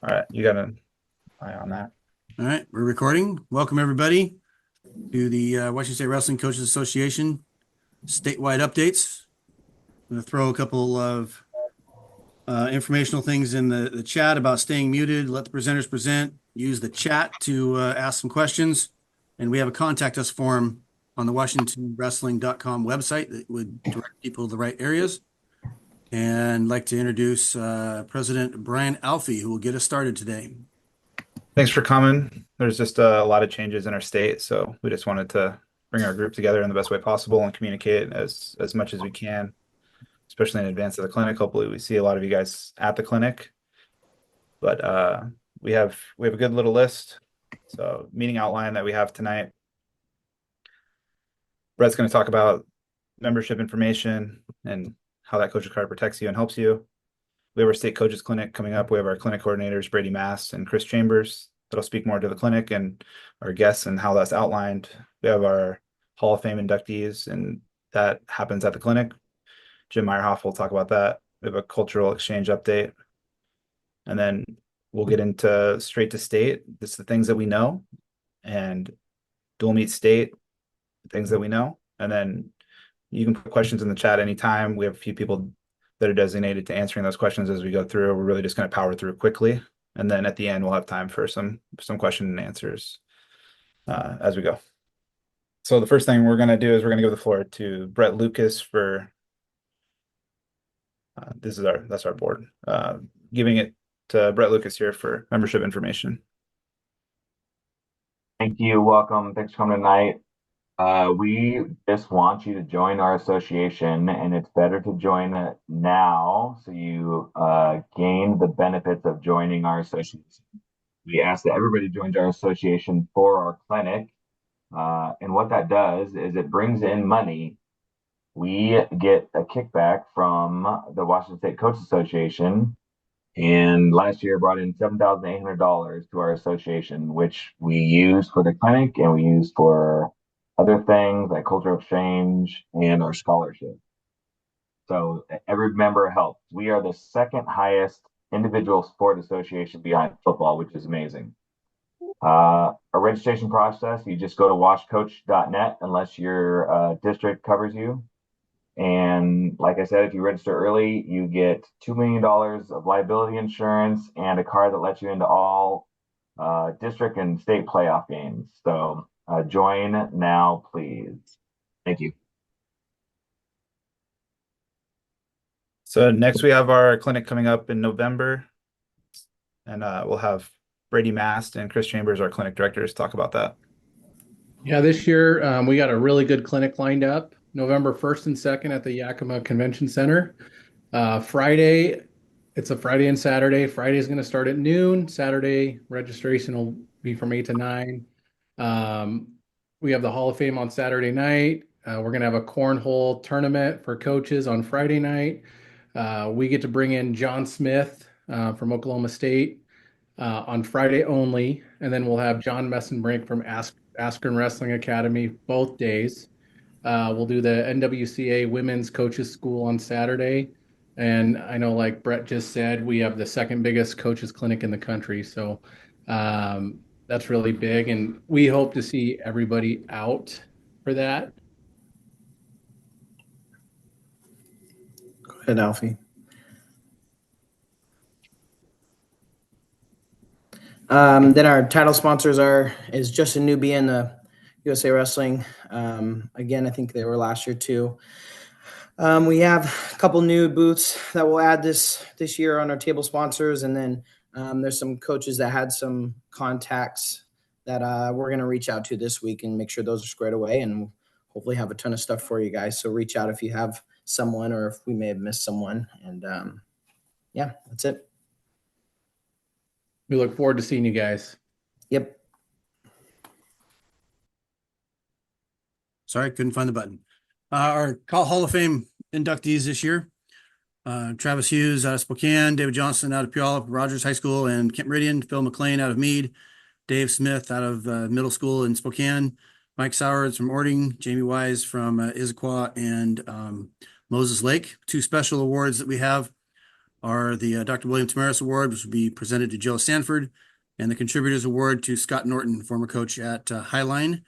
All right, you got an eye on that. All right, we're recording. Welcome everybody to the Washington State Wrestling Coaches Association statewide updates. I'm going to throw a couple of informational things in the chat about staying muted. Let the presenters present. Use the chat to ask some questions. And we have a contact us form on the WashingtonWrestling.com website that would direct people to the right areas. And I'd like to introduce President Brian Alfie, who will get us started today. Thanks for coming. There's just a lot of changes in our state, so we just wanted to bring our group together in the best way possible and communicate as much as we can, especially in advance of the clinic. Hopefully, we see a lot of you guys at the clinic. But we have a good little list. So meeting outline that we have tonight. Brett's going to talk about membership information and how that coach's card protects you and helps you. We have our state coaches clinic coming up. We have our clinic coordinators, Brady Mast and Chris Chambers, that'll speak more to the clinic and our guests and how that's outlined. We have our Hall of Fame inductees, and that happens at the clinic. Jim Meyerhoff will talk about that. We have a cultural exchange update. And then we'll get into straight to state. It's the things that we know, and dual meet state, things that we know. And then you can put questions in the chat anytime. We have a few people that are designated to answering those questions as we go through. We're really just going to power through quickly. And then at the end, we'll have time for some question and answers as we go. So the first thing we're going to do is we're going to give the floor to Brett Lucas for that's our board. Giving it to Brett Lucas here for membership information. Thank you. Welcome. Thanks for coming tonight. We just want you to join our association, and it's better to join it now so you gain the benefits of joining our association. We ask that everybody joins our association for our clinic. And what that does is it brings in money. We get a kickback from the Washington State Coach Association, and last year brought in $7,800 to our association, which we use for the clinic and we use for other things like cultural exchange and our scholarship. So every member helps. We are the second highest individual sport association behind football, which is amazing. A registration process, you just go to washcoach.net unless your district covers you. And like I said, if you register early, you get $2 million of liability insurance and a card that lets you into all district and state playoff games. So join now, please. Thank you. So next we have our clinic coming up in November, and we'll have Brady Mast and Chris Chambers, our clinic directors, talk about that. Yeah, this year we got a really good clinic lined up. November 1st and 2nd at the Yakima Convention Center. Friday, it's a Friday and Saturday. Friday is going to start at noon. Saturday registration will be from 8 to 9. We have the Hall of Fame on Saturday night. We're going to have a cornhole tournament for coaches on Friday night. We get to bring in John Smith from Oklahoma State on Friday only. And then we'll have John Messenbrink from Askren Wrestling Academy both days. We'll do the NWCA Women's Coaches School on Saturday. And I know, like Brett just said, we have the second biggest coaches clinic in the country. So that's really big. And we hope to see everybody out for that. Go ahead, Alfie. Then our title sponsors is Justin Newby and the USA Wrestling. Again, I think they were last year too. We have a couple new booths that we'll add this year on our table sponsors, and then there's some coaches that had some contacts that we're going to reach out to this week and make sure those are squared away, and hopefully have a ton of stuff for you guys. So reach out if you have someone or if we may have missed someone. And yeah, that's it. We look forward to seeing you guys. Yep. Sorry, couldn't find the button. Our Hall of Fame inductees this year: Travis Hughes out of Spokane, David Johnson out of Puyallup, Rogers High School and Kent Meridian, Phil McLean out of Meade, Dave Smith out of middle school in Spokane, Mike Sowers from Ording, Jamie Wise from Issaquah, and Moses Lake. Two special awards that we have. are the Dr. William Tamaris Award, which will be presented to Joe Sanford, and the Contributors Award to Scott Norton, former coach at Highline.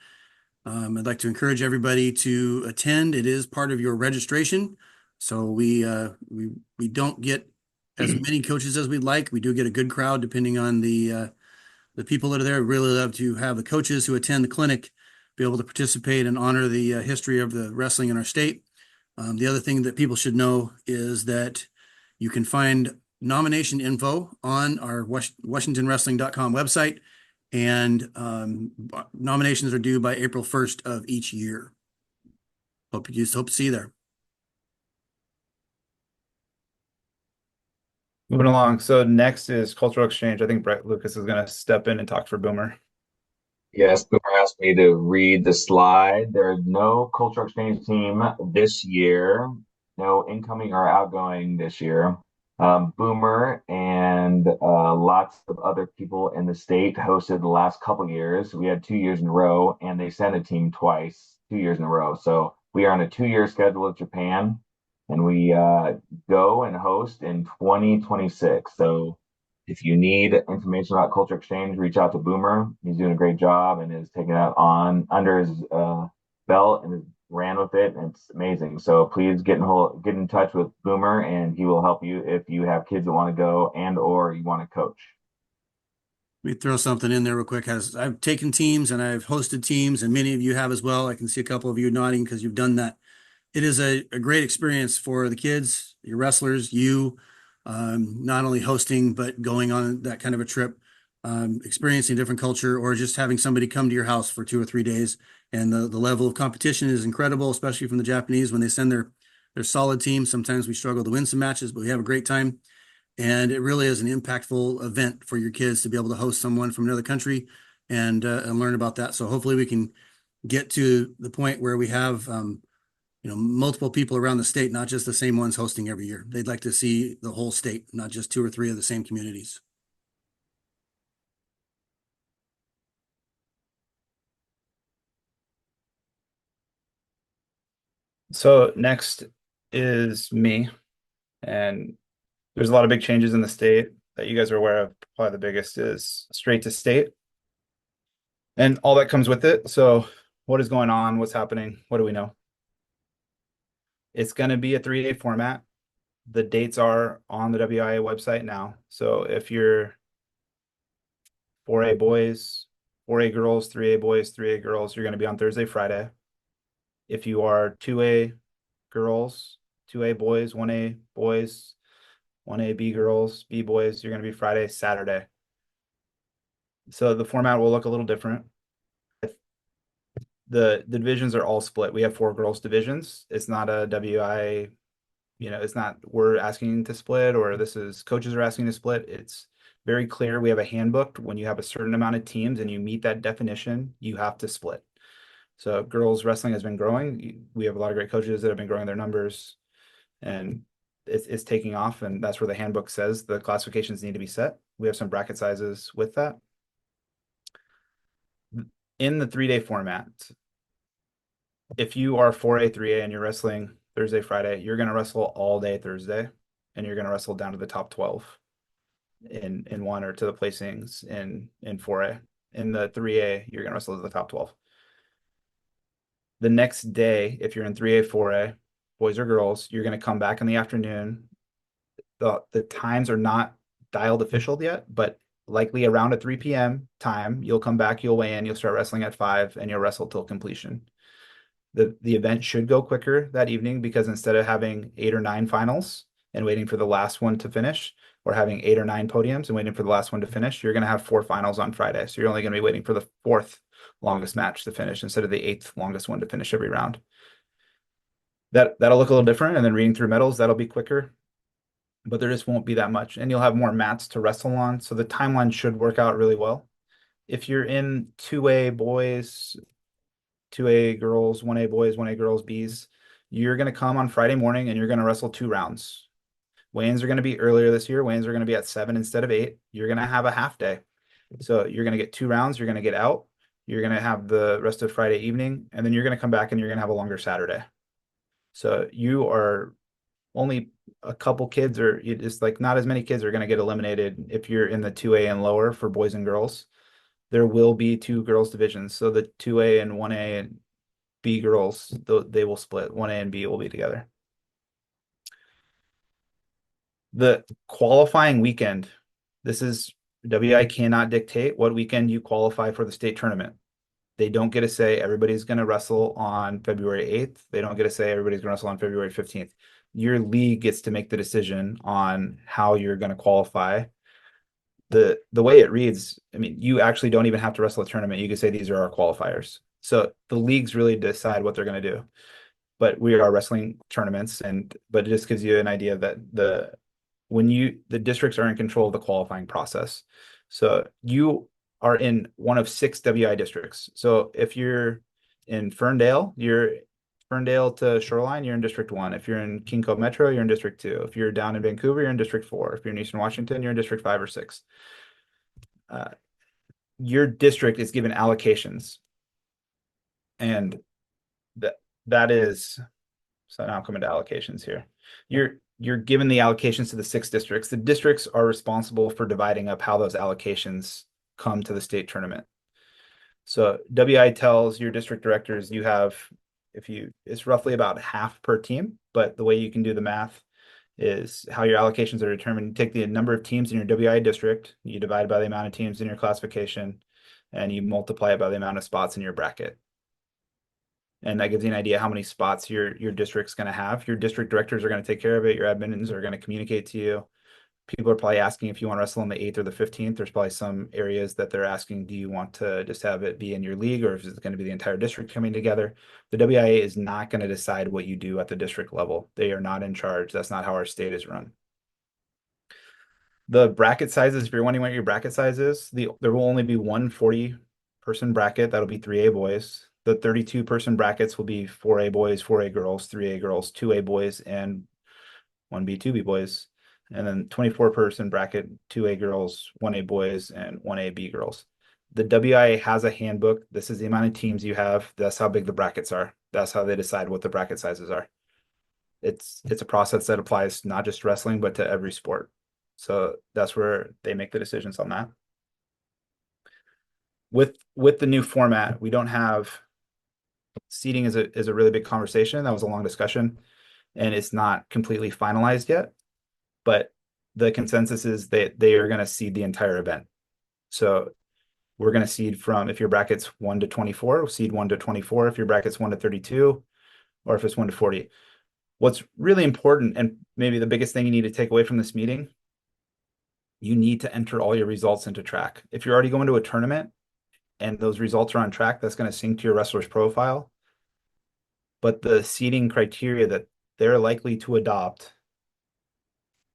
I'd like to encourage everybody to attend. It is part of your registration. So we don't get as many coaches as we'd like. We do get a good crowd depending on the people that are there. We really love to have the coaches who attend the clinic be able to participate and honor the history of the wrestling in our state. The other thing that people should know is that you can find nomination info on our WashingtonWrestling.com website, and nominations are due by April 1st of each year. Hope to see you there. Moving along. So next is cultural exchange. I think Brett Lucas is going to step in and talk for Boomer. Yes, Boomer asked me to read the slide. There's no cultural exchange team this year, no incoming or outgoing this year. Boomer and lots of other people in the state hosted the last couple years. We had 2 years in a row, and they sent a team twice, 2 years in a row. So we are on a 2 year schedule with Japan, and we go and host in 2026. So if you need information about culture exchange, reach out to Boomer. He's doing a great job and is taking it on under his belt and has ran with it. And it's amazing. So please get in touch with Boomer, and he will help you if you have kids that want to go and or you want to coach. Let me throw something in there real quick. I've taken teams and I've hosted teams, and many of you have as well. I can see a couple of you nodding because you've done that. It is a great experience for the kids, your wrestlers, you, not only hosting, but going on that kind of a trip, experiencing different culture, or just having somebody come to your house for 2 or 3 days. And the level of competition is incredible, especially from the Japanese when they send their solid team. Sometimes we struggle to win some matches, but we have a great time. And it really is an impactful event for your kids to be able to host someone from another country and learn about that. So hopefully we can get to the point where we have multiple people around the state, not just the same ones hosting every year. They'd like to see the whole state, not just 2 or 3 of the same communities. So next is me, and there's a lot of big changes in the state that you guys are aware of. Probably the biggest is straight to state and all that comes with it. So what is going on? What's happening? What do we know? It's going to be a 3-day format. The dates are on the WIA website now. So if you're 4A boys, 4A girls, 3A boys, 3A girls, you're going to be on Thursday, Friday. If you are 2A girls, 2A boys, 1A boys, 1A B girls, B boys, you're going to be Friday, Saturday. So the format will look a little different. The divisions are all split. We have 4 girls divisions. It's not a WI, it's not we're asking to split or this is coaches are asking to split. It's very clear. We have a handbook. When you have a certain amount of teams and you meet that definition, you have to split. So girls wrestling has been growing. We have a lot of great coaches that have been growing their numbers, and it's taking off. And that's where the handbook says the classifications need to be set. We have some bracket sizes with that. In the 3-day format, if you are 4A, 3A, and you're wrestling Thursday, Friday, you're going to wrestle all day Thursday, and you're going to wrestle down to the top 12 in one or to the placings in 4A. In the 3A, you're going to wrestle to the top 12. The next day, if you're in 3A, 4A, boys or girls, you're going to come back in the afternoon. The times are not dialed official yet, but likely around a 3 p.m. time, you'll come back, you'll weigh in, you'll start wrestling at 5, and you'll wrestle till completion. The event should go quicker that evening because instead of having 8 or 9 finals and waiting for the last one to finish, or having 8 or 9 podiums and waiting for the last one to finish, you're going to have 4 finals on Friday. So you're only going to be waiting for the 4th longest match to finish instead of the 8th longest one to finish every round. That'll look a little different. And then reading through medals, that'll be quicker, but there just won't be that much. And you'll have more mats to wrestle on. So the timeline should work out really well. If you're in 2A boys, 2A girls, 1A boys, 1A girls, Bs, you're going to come on Friday morning and you're going to wrestle 2 rounds. Weigh-ins are going to be earlier this year. Weigh-ins are going to be at 7 instead of 8. You're going to have a half day. So you're going to get 2 rounds. You're going to get out. You're going to have the rest of Friday evening, and then you're going to come back and you're going to have a longer Saturday. So you are only a couple kids, or it's like not as many kids are going to get eliminated if you're in the 2A and lower for boys and girls. There will be two girls divisions. So the 2A and 1A and B girls, they will split. 1A and B will be together. The qualifying weekend, this is WI cannot dictate what weekend you qualify for the state tournament. They don't get to say everybody's going to wrestle on February 8th. They don't get to say everybody's going to wrestle on February 15th. Your league gets to make the decision on how you're going to qualify. The way it reads, I mean, you actually don't even have to wrestle a tournament. You can say these are our qualifiers. So the leagues really decide what they're going to do. But we are wrestling tournaments, but it just gives you an idea that the districts are in control of the qualifying process. So you are in one of 6 WI districts. So if you're in Ferndale, you're Ferndale to Shoreline, you're in District 1. If you're in King Cove Metro, you're in District 2. If you're down in Vancouver, you're in District 4. If you're in Eastern Washington, you're in District 5 or 6. Your district is given allocations. And that is, so now I'm coming to allocations here. You're given the allocations to the 6 districts. The districts are responsible for dividing up how those allocations come to the state tournament. So WI tells your district directors you have, it's roughly about half per team, but the way you can do the math is how your allocations are determined. You take the number of teams in your WI district, you divide by the amount of teams in your classification, and you multiply it by the amount of spots in your bracket. And that gives you an idea how many spots your district's going to have. Your district directors are going to take care of it. Your admins are going to communicate to you. People are probably asking if you want to wrestle on the 8th or the 15th. There's probably some areas that they're asking, do you want to just have it be in your league, or is it going to be the entire district coming together? The WIA is not going to decide what you do at the district level. They are not in charge. That's not how our state is run. The bracket sizes, if you're wondering what your bracket size is, there will only be one 40-person bracket. That'll be 3A boys. The 32-person brackets will be 4A boys, 4A girls, 3A girls, 2A boys, and 1B, 2B boys. And then 24-person bracket, 2A girls, 1A boys, and 1AB girls. The WIA has a handbook. This is the amount of teams you have. That's how big the brackets are. That's how they decide what the bracket sizes are. It's a process that applies not just to wrestling, but to every sport. So that's where they make the decisions on that. With the new format, we don't have seating is a really big conversation. That was a long discussion, and it's not completely finalized yet. But the consensus is that they are going to seed the entire event. So we're going to seed from, if your bracket's 1 to 24, we'll seed 1 to 24. If your bracket's 1 to 32, or if it's 1 to 40. What's really important, and maybe the biggest thing you need to take away from this meeting, you need to enter all your results into track. If you're already going to a tournament and those results are on track, that's going to sync to your wrestler's profile. But the seeding criteria that they're likely to adopt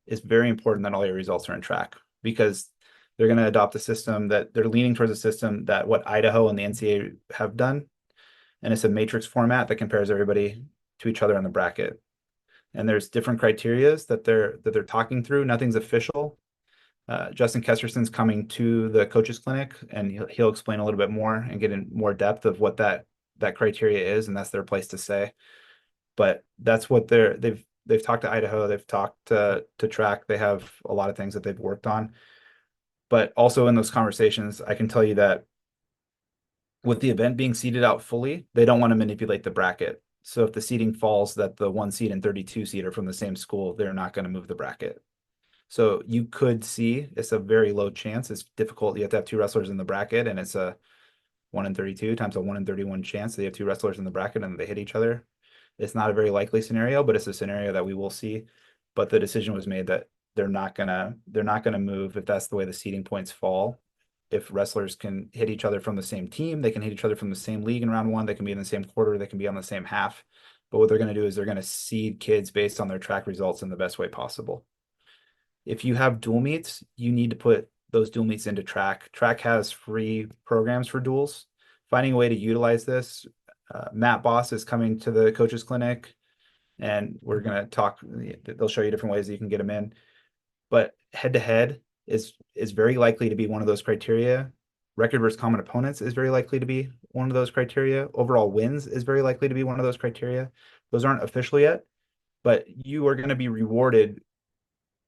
is very important that all your results are on track, because they're going to adopt a system that they're leaning towards a system that what Idaho and the NCAA have done. And it's a matrix format that compares everybody to each other in the bracket. And there's different criterias that they're talking through. Nothing's official. Justin Kesterson's coming to the coaches clinic, and he'll explain a little bit more and get in more depth of what that criteria is, and that's their place to say. But that's what they've talked to Idaho, they've talked to track. They have a lot of things that they've worked on. But also in those conversations, I can tell you that with the event being seeded out fully, they don't want to manipulate the bracket. So if the seeding falls that the 1 seed and 32 seed are from the same school, they're not going to move the bracket. So you could see, it's a very low chance. It's difficult. You have to have 2 wrestlers in the bracket, and it's a 1 in 32 times a 1 in 31 chance. They have 2 wrestlers in the bracket and they hit each other. It's not a very likely scenario, but it's a scenario that we will see. But the decision was made that they're not gonna move if that's the way the seeding points fall. If wrestlers can hit each other from the same team, they can hit each other from the same league in round 1. They can be in the same quarter. They can be on the same half. But what they're going to do is they're going to seed kids based on their track results in the best way possible. If you have dual meets, you need to put those dual meets into track. Track has free programs for duals. Finding a way to utilize this. Matt Boss is coming to the coaches clinic, and we're going to talk. They'll show you different ways that you can get them in. But head to head is very likely to be one of those criteria. Record versus common opponents is very likely to be one of those criteria. Overall wins is very likely to be one of those criteria. Those aren't official yet, but you are going to be rewarded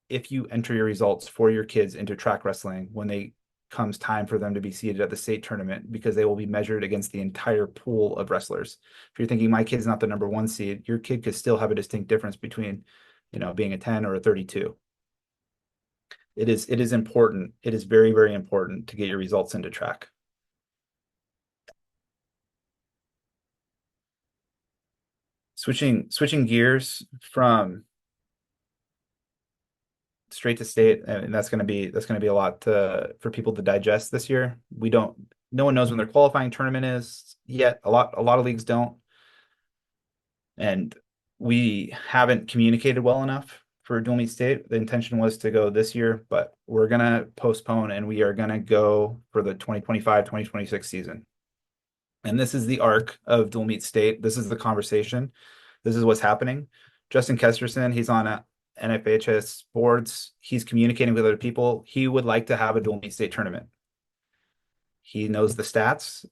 if you enter your results for your kids into track wrestling when they comes time for them to be seated at the state tournament, because they will be measured against the entire pool of wrestlers. If you're thinking my kid's not the number 1 seed, your kid could still have a distinct difference between, being a 10 or a 32. It is important. It is very, very important to get your results into track. Switching gears from straight to state, and that's going to be a lot for people to digest this year. No one knows when their qualifying tournament is yet. A lot of leagues don't, and we haven't communicated well enough for dual meet state. The intention was to go this year, but we're going to postpone, and we are going to go for the 2025-2026 season. And this is the arc of dual meet state. This is the conversation. This is what's happening. Justin Kesterson, he's on NFHS boards. He's communicating with other people. He would like to have a dual meet state tournament. He knows the stats.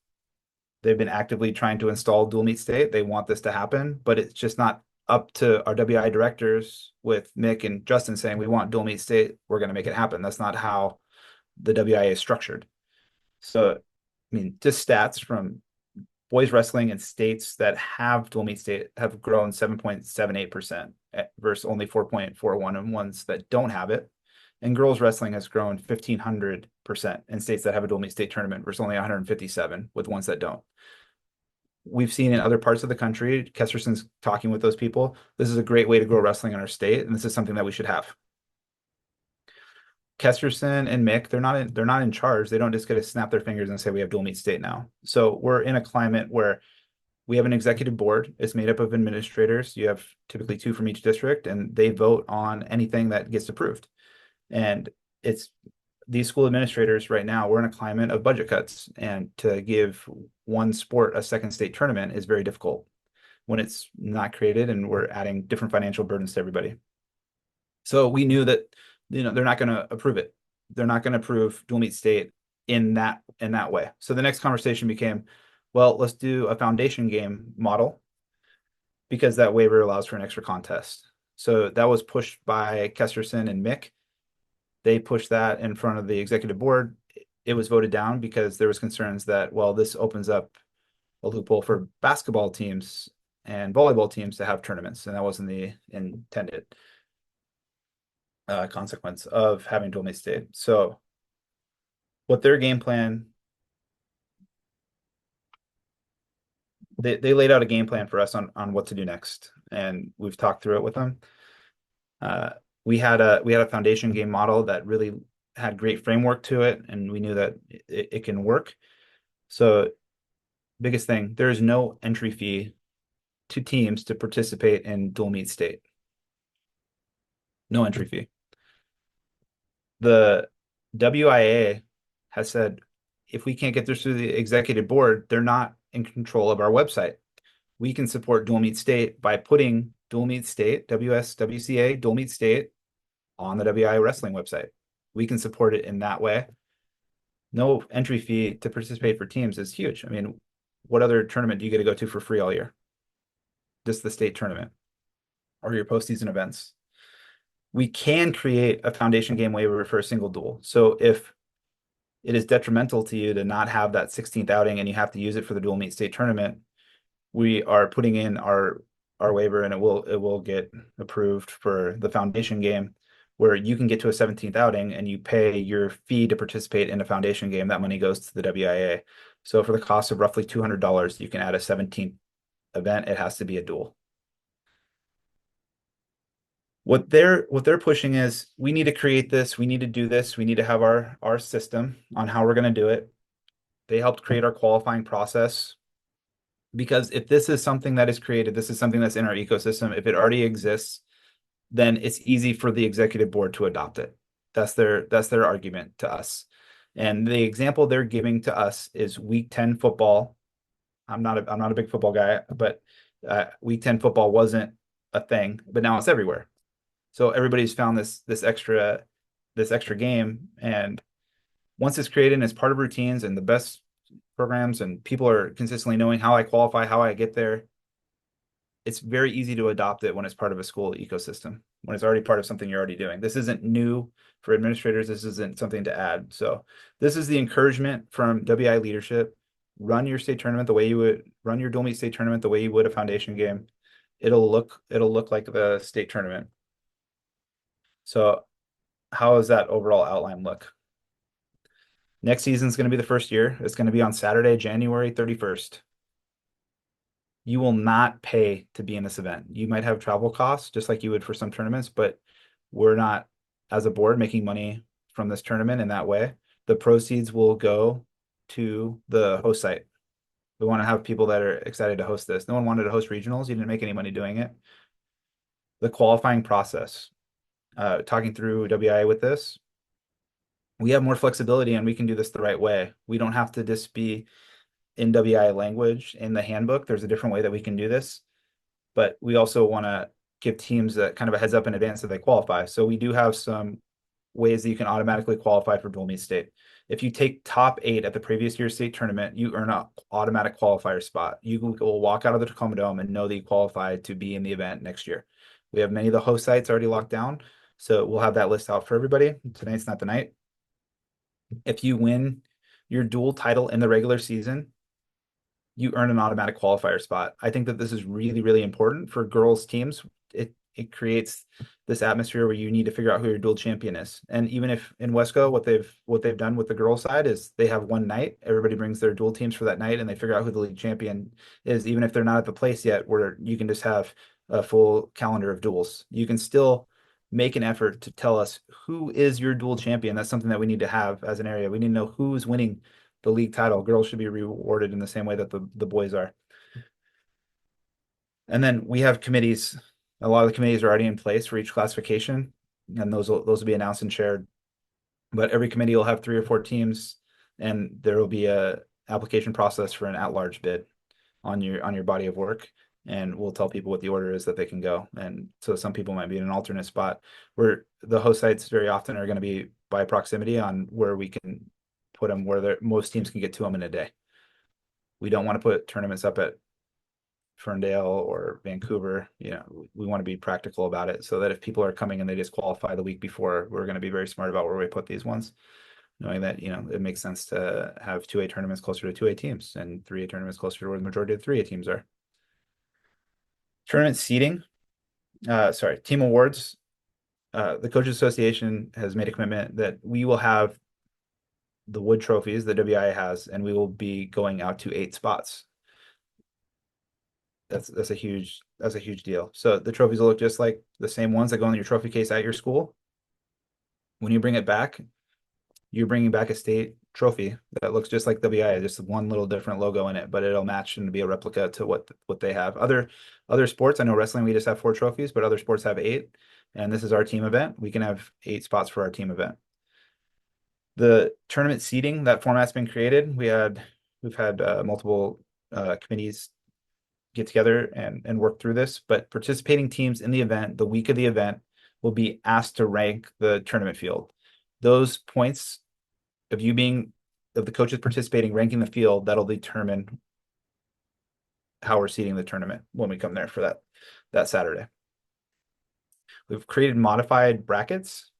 They've been actively trying to install dual meet state. They want this to happen, but it's just not up to our WI directors with Mick and Justin saying we want dual meet state. We're going to make it happen. That's not how the WIA is structured. So, I mean, just stats from boys wrestling in states that have dual meet state have grown 7.78% versus only 4.41 in ones that don't have it. And girls wrestling has grown 1,500% in states that have a dual meet state tournament versus only 157 with ones that don't. We've seen in other parts of the country, Kesterson's talking with those people. This is a great way to grow wrestling in our state, and this is something that we should have. Kesterson and Mick, they're not in charge. They don't just get to snap their fingers and say we have dual meet state now. So we're in a climate where we have an executive board. It's made up of administrators. You have typically 2 from each district, and they vote on anything that gets approved. And it's these school administrators right now, we're in a climate of budget cuts, and to give one sport a second state tournament is very difficult when it's not created, and we're adding different financial burdens to everybody. So we knew that they're not going to approve it. They're not going to approve dual meet state in that way. So the next conversation became, well, let's do a foundation game model, because that waiver allows for an extra contest. So that was pushed by Kesterson and Mick. They pushed that in front of the executive board. It was voted down because there was concerns that, well, this opens up a loophole for basketball teams and volleyball teams to have tournaments, and that wasn't the intended consequence of having dual meet state. So what their game plan, they laid out a game plan for us on what to do next, and we've talked through it with them. We had a foundation game model that really had great framework to it, and we knew that it can work. So biggest thing, there is no entry fee to teams to participate in dual meet state. No entry fee. The WIA has said, if we can't get this through the executive board, they're not in control of our website. We can support dual meet state by putting dual meet state, WSWCA, dual meet state on the WI wrestling website. We can support it in that way. No entry fee to participate for teams is huge. I mean, what other tournament do you get to go to for free all year? Just the state tournament or your postseason events. We can create a foundation game waiver for a single duel. So if it is detrimental to you to not have that 16th outing and you have to use it for the dual meet state tournament, we are putting in our waiver, and it will get approved for the foundation game, where you can get to a 17th outing and you pay your fee to participate in a foundation game. That money goes to the WIA. So for the cost of roughly $200, you can add a 17th event. It has to be a duel. What they're pushing is, we need to create this, we need to do this, we need to have our system on how we're going to do it. They helped create our qualifying process, because if this is something that is created, this is something that's in our ecosystem, if it already exists, then it's easy for the executive board to adopt it. That's their argument to us. And the example they're giving to us is week 10 football. I'm not a big football guy, but week 10 football wasn't a thing, but now it's everywhere. So everybody's found this extra game, and once it's created and it's part of routines and the best programs, and people are consistently knowing how I qualify, how I get there, it's very easy to adopt it when it's part of a school ecosystem, when it's already part of something you're already doing. This isn't new for administrators. This isn't something to add. So this is the encouragement from WI leadership. Run your state tournament the way you would run your dual meet state tournament the way you would a foundation game. It'll look like the state tournament. So how does that overall outline look? Next season is going to be the first year. It's going to be on Saturday, January 31st. You will not pay to be in this event. You might have travel costs just like you would for some tournaments, but we're not, as a board, making money from this tournament in that way. The proceeds will go to the host site. We want to have people that are excited to host this. No one wanted to host regionals. You didn't make any money doing it. The qualifying process, talking through WIA with this, we have more flexibility and we can do this the right way. We don't have to just be in WI language in the handbook. There's a different way that we can do this, but we also want to give teams that kind of a heads up in advance that they qualify. So we do have some ways that you can automatically qualify for dual meet state. If you take top 8 at the previous year's state tournament, you earn an automatic qualifier spot. You will walk out of the Tacoma Dome and know that you qualify to be in the event next year. We have many of the host sites already locked down, so we'll have that list out for everybody. Tonight's not the night. If you win your dual title in the regular season, you earn an automatic qualifier spot. I think that this is really, really important for girls teams. It creates this atmosphere where you need to figure out who your dual champion is. And even if in Wesco, what they've done with the girls side is they have one night, everybody brings their dual teams for that night and they figure out who the league champion is, even if they're not at the place yet, where you can just have a full calendar of duels. You can still make an effort to tell us who is your dual champion. That's something that we need to have as an area. We need to know who's winning the league title. Girls should be rewarded in the same way that the boys are. And then we have committees. A lot of the committees are already in place for each classification, and those will be announced and shared. But every committee will have 3 or 4 teams, and there will be a application process for an at-large bid on your body of work. And we'll tell people what the order is that they can go. And so some people might be in an alternate spot where the host sites very often are going to be by proximity on where we can put them where most teams can get to them in a day. We don't want to put tournaments up at Ferndale or Vancouver. We want to be practical about it so that if people are coming and they just qualify the week before, we're going to be very smart about where we put these ones, knowing that, it makes sense to have 2A tournaments closer to 2A teams and 3A tournaments closer to where the majority of the 3A teams are. Tournament seating, team awards. The Coaches Association has made a commitment that we will have the wood trophies that WIA has, and we will be going out to 8 spots. That's a huge deal. So the trophies will look just like the same ones that go in your trophy case at your school. When you bring it back, you're bringing back a state trophy that looks just like WIA, just one little different logo in it, but it'll match and be a replica to what they have. Other sports, I know wrestling, we just have 4 trophies, but other sports have 8. And this is our team event. We can have 8 spots for our team event. The tournament seating, that format's been created. We've had multiple committees get together and work through this, but participating teams in the event, the week of the event, will be asked to rank the tournament field. Those points of the coaches participating, ranking the field, that'll determine how we're seating the tournament when we come there for that Saturday. We've created modified brackets.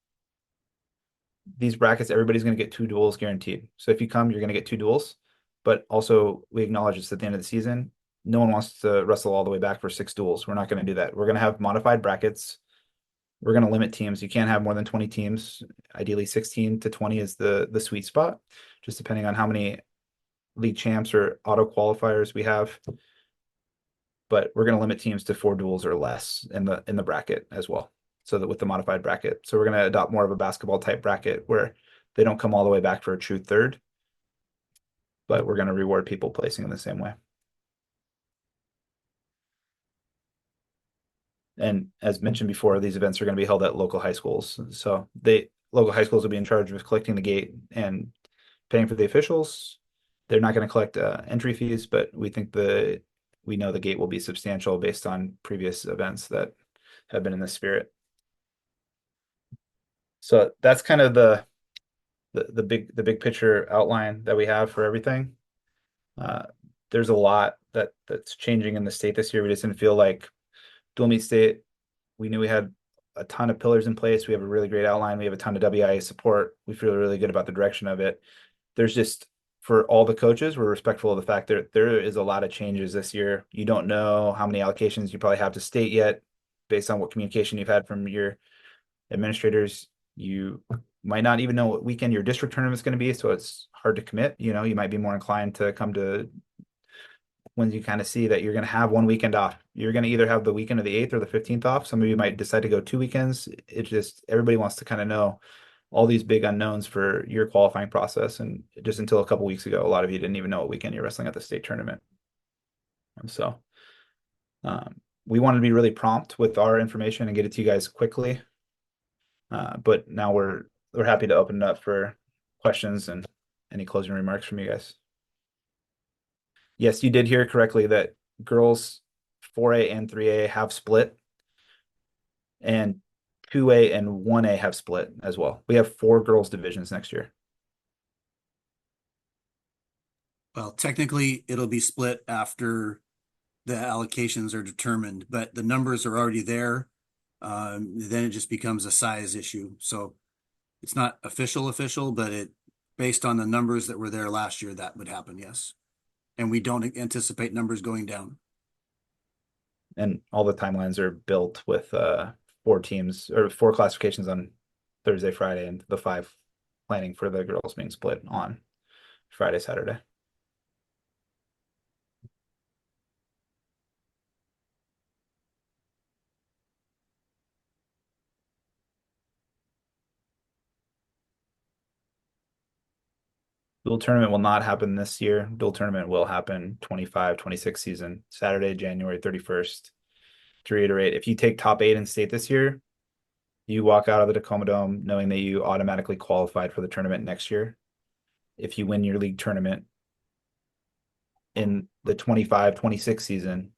These brackets, everybody's going to get 2 duels guaranteed. So if you come, you're going to get 2 duels, but also we acknowledge it's at the end of the season. No one wants to wrestle all the way back for 6 duels. We're not going to do that. We're going to have modified brackets. We're going to limit teams. You can't have more than 20 teams. Ideally, 16 to 20 is the sweet spot, just depending on how many league champs or auto qualifiers we have. But we're going to limit teams to 4 duels or less in the bracket as well. So that with the modified bracket. So we're going to adopt more of a basketball type bracket where they don't come all the way back for a true third, but we're going to reward people placing in the same way. And as mentioned before, these events are going to be held at local high schools. So local high schools will be in charge of collecting the gate and paying for the officials. They're not going to collect entry fees, but we know the gate will be substantial based on previous events that have been in this spirit. So that's kind of the big picture outline that we have for everything. There's a lot that's changing in the state this year. We just didn't feel like dual meet state, we knew we had a ton of pillars in place. We have a really great outline. We have a ton of WIA support. We feel really good about the direction of it. There's just, for all the coaches, we're respectful of the fact that there is a lot of changes this year. You don't know how many allocations you probably have to state yet, based on what communication you've had from your administrators. You might not even know what weekend your district tournament is going to be, so it's hard to commit. You might be more inclined to come to when you kind of see that you're going to have one weekend off. You're going to either have the weekend of the 8th or the 15th off. Some of you might decide to go 2 weekends. It just, everybody wants to kind of know all these big unknowns for your qualifying process. And just until a couple weeks ago, a lot of you didn't even know what weekend you're wrestling at the state tournament. And so we wanted to be really prompt with our information and get it to you guys quickly. But now we're happy to open it up for questions and any closing remarks from you guys. Yes, you did hear correctly that girls 4A and 3A have split, and 2A and 1A have split as well. We have 4 girls divisions next year. Well, technically, it'll be split after the allocations are determined, but the numbers are already there. Then it just becomes a size issue. So it's not official, but it based on the numbers that were there last year, that would happen, yes. And we don't anticipate numbers going down. And all the timelines are built with 4 teams or 4 classifications on Thursday, Friday, and the 5 planning for the girls being split on Friday, Saturday. Dual tournament will not happen this year. Dual tournament will happen 25-26 season, Saturday, January 31st. To reiterate, if you take top 8 in state this year, you walk out of the Tacoma Dome knowing that you automatically qualified for the tournament next year. If you win your league tournament in the 25-26 season,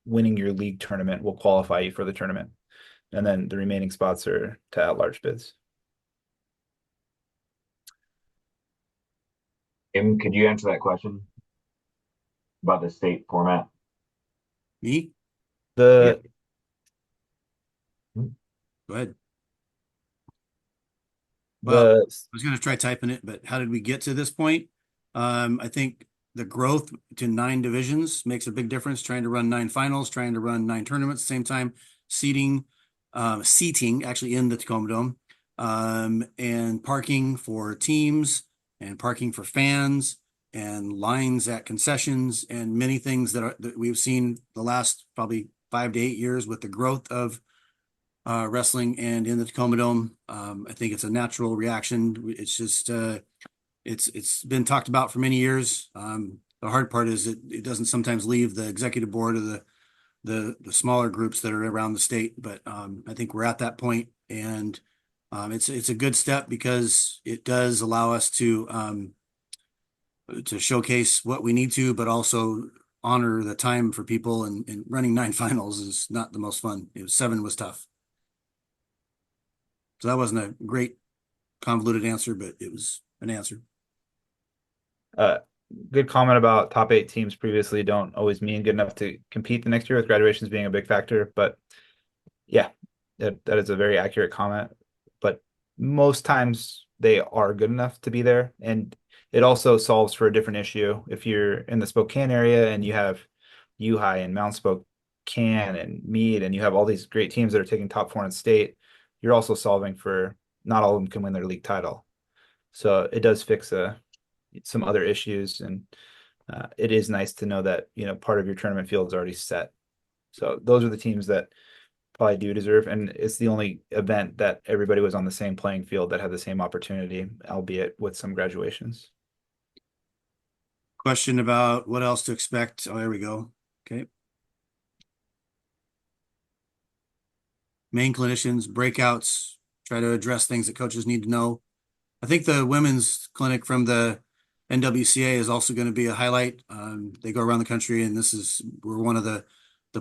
winning your league tournament will qualify you for the tournament. And then the remaining spots are to at-large bids. Tim, could you answer that question about the state format? Me? The Go ahead. the Well, I was going to try typing it, but how did we get to this point? I think the growth to 9 divisions makes a big difference. Trying to run 9 finals, trying to run 9 tournaments at the same time, seating actually in the Tacoma Dome, and parking for teams and parking for fans and lines at concessions and many things that we've seen the last probably 5 to 8 years with the growth of wrestling and in the Tacoma Dome. I think it's a natural reaction. It's just it's been talked about for many years. The hard part is it doesn't sometimes leave the executive board of the smaller groups that are around the state. But I think we're at that point, and it's a good step because it does allow us to showcase what we need to, but also honor the time for people. And running 9 finals is not the most fun. 7 was tough. So that wasn't a great convoluted answer, but it was an answer. Good comment about top 8 teams previously don't always mean good enough to compete the next year, with graduations being a big factor. But yeah, that is a very accurate comment. But most times they are good enough to be there. And it also solves for a different issue. If you're in the Spokane area and you have U-High and Mount Spokane and Meade, and you have all these great teams that are taking top 4 in state, you're also solving for not all of them can win their league title. So it does fix some other issues, and it is nice to know that part of your tournament field is already set. So those are the teams that probably do deserve, and it's the only event that everybody was on the same playing field that had the same opportunity, albeit with some graduations. Question about what else to expect. Oh, there we go. Okay. Main clinicians, breakouts, try to address things that coaches need to know. I think the women's clinic from the WSWCA is also going to be a highlight. They go around the country, and we're one of the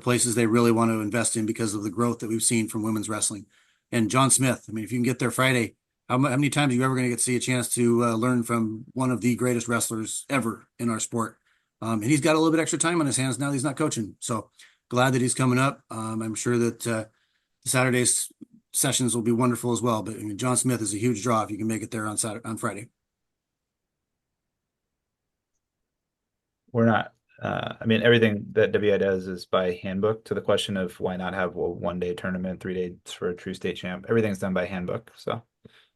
places they really want to invest in because of the growth that we've seen from women's wrestling. And John Smith, I mean, if you can get there Friday, how many times are you ever going to get to see a chance to learn from one of the greatest wrestlers ever in our sport? And he's got a little bit extra time on his hands now that he's not coaching. So glad that he's coming up. I'm sure that Saturday's sessions will be wonderful as well. But I mean, John Smith is a huge draw if you can make it there on Friday. We're not, I mean, everything that WI does is by handbook. To the question of why not have a 1-day tournament, 3 days for a true state champ, everything's done by handbook. So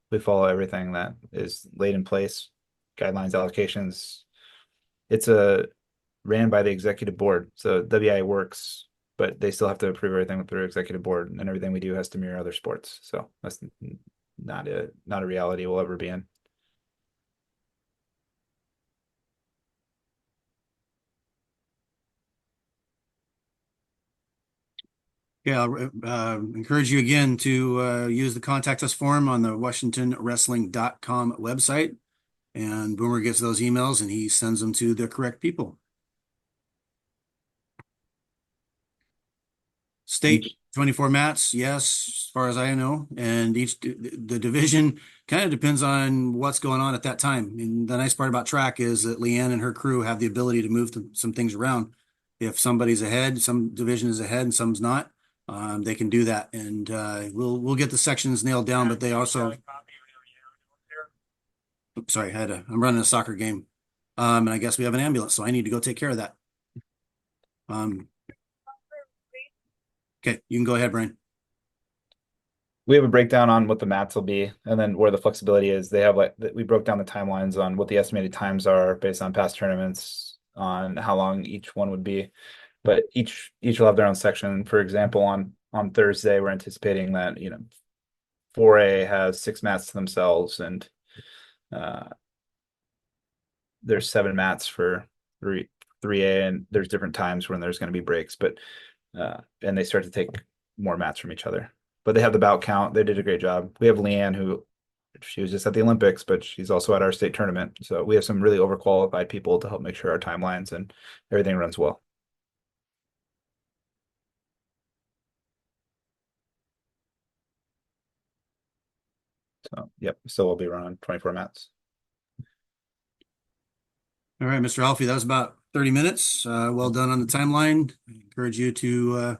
we follow everything that is laid in place, guidelines, allocations. It's ran by the executive board. So WI works, but they still have to approve everything through executive board, and everything we do has to mirror other sports. So that's not a reality we'll ever be in. Yeah, I'll encourage you again to use the contact us form on the WashingtonWrestling.com website. And Boomer gets those emails and he sends them to the correct people. State 24 mats, yes, as far as I know. And the division kind of depends on what's going on at that time. And the nice part about track is that Leanne and her crew have the ability to move some things around. If somebody's ahead, some division is ahead and some's not, they can do that. And we'll get the sections nailed down, but they also. Oops, sorry, I'm running a soccer game. And I guess we have an ambulance, so I need to go take care of that. Okay, you can go ahead, Brian. We have a breakdown on what the mats will be, and then where the flexibility is. They have we broke down the timelines on what the estimated times are based on past tournaments, on how long each one would be. But each will have their own section. For example, on Thursday, we're anticipating that 4A has 6 mats to themselves, and there's 7 mats for 3A, and there's different times when there's going to be breaks, but and they start to take more mats from each other. But they have the bout count. They did a great job. We have Leanne, who she was just at the Olympics, but she's also at our state tournament. So we have some really overqualified people to help make sure our timelines and everything runs well. So, yep, still will be running 24 mats. All right, Mr. Alfie, that was about 30 minutes. Well done on the timeline. I encourage you to,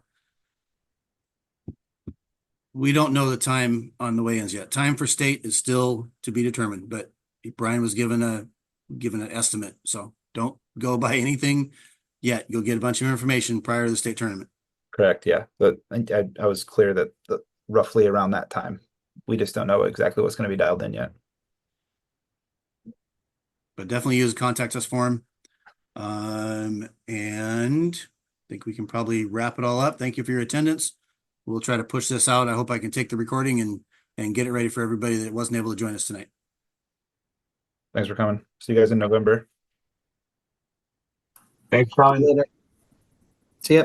we don't know the time on the weigh-ins yet. Time for state is still to be determined, but Brian was given an estimate. So don't go by anything yet. You'll get a bunch of information prior to the state tournament. Correct. Yeah. But I was clear that roughly around that time, we just don't know exactly what's going to be dialed in yet. But definitely use the contact us form. And I think we can probably wrap it all up. Thank you for your attendance. We'll try to push this out. I hope I can take the recording and get it ready for everybody that wasn't able to join us tonight. Thanks for coming. See you guys in November. Thanks, Sean. Later. See ya.